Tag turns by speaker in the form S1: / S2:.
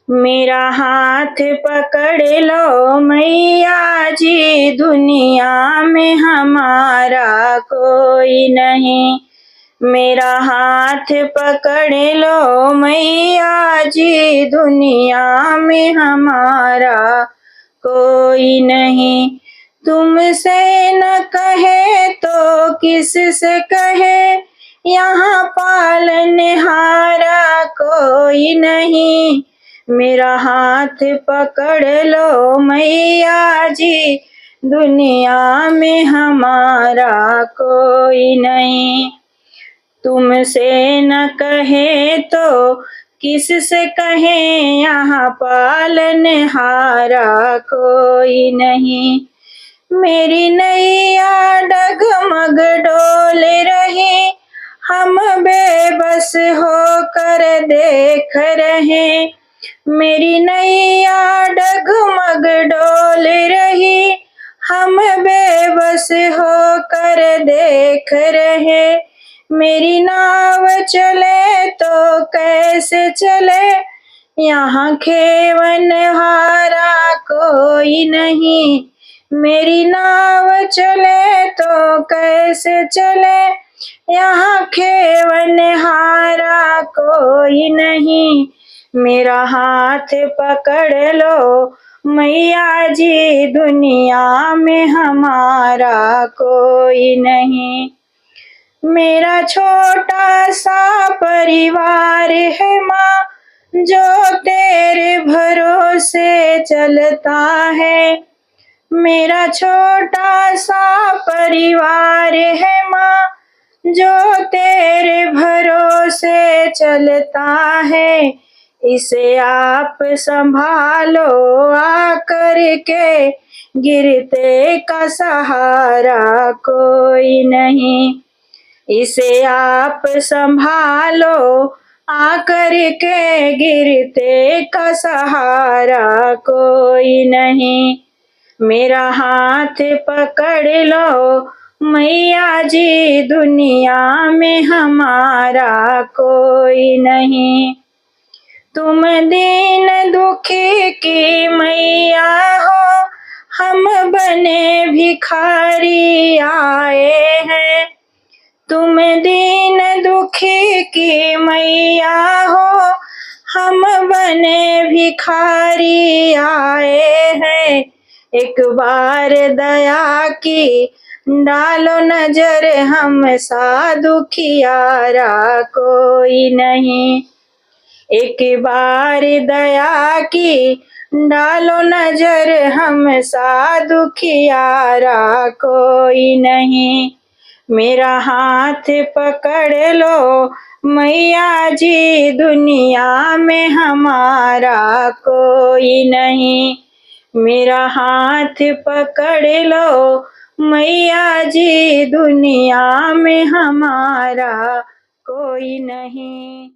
S1: मेरा हाथ पकड़ लो मैया जी, दुनिया में हमारा कोई नहीं। मेरा हाथ पकड़ लो मैया जी, दुनिया में हमारा कोई नहीं। तुमसे न कहे तो किस से कहे, यहाँ पालनहारा कोई नहीं। मेरा हाथ पकड़ लो मैया जी, दुनिया में हमारा कोई नहीं। तुमसे न कहे तो किस से कहे, यहाँ पालनहारा कोई नहीं। मेरी नैया डगमग डोल रही, हम बेबस होकर देख रहे। मेरी नैया डगमग डोल रही, हम बेबस होकर देख रहे। मेरी नाव चले तो कैसे चले, यहाँ खेवनहारा कोई नहीं। मेरी नाव चले तो कैसे चले, यहाँ खेवनहारा कोई नहीं। मेरा हाथ पकड़ लो मैया जी, दुनिया में हमारा कोई नहीं। मेरा छोटा सा परिवार है माँ, जो तेरे भरोसे चलता है। मेरा छोटा सा परिवार है माँ, जो तेरे भरोसे चलता है। इसे आप संभालो आकर के, गिरते का सहारा कोई नहीं। इसे आप संभालो आकर के, गिरते का सहारा कोई नहीं। मेरा हाथ पकड़ लो मैया जी, दुनिया में हमारा कोई नहीं। तुम दीन दुखी की मैया हो, हम बने भिखारी आए हैं। तुम दीन दुखी की मैया हो, हम बने भिखारी आए हैं। एक बार दया की डालो नजर, हम सा दुखियारा कोई नहीं। एक बार दया की डालो नजर, हम सा दुखियारा कोई नहीं। मेरा हाथ पकड़ लो मैया जी, दुनिया में हमारा कोई नहीं। मेरा हाथ पकड़ लो मैया जी, दुनिया में हमारा कोई नहीं।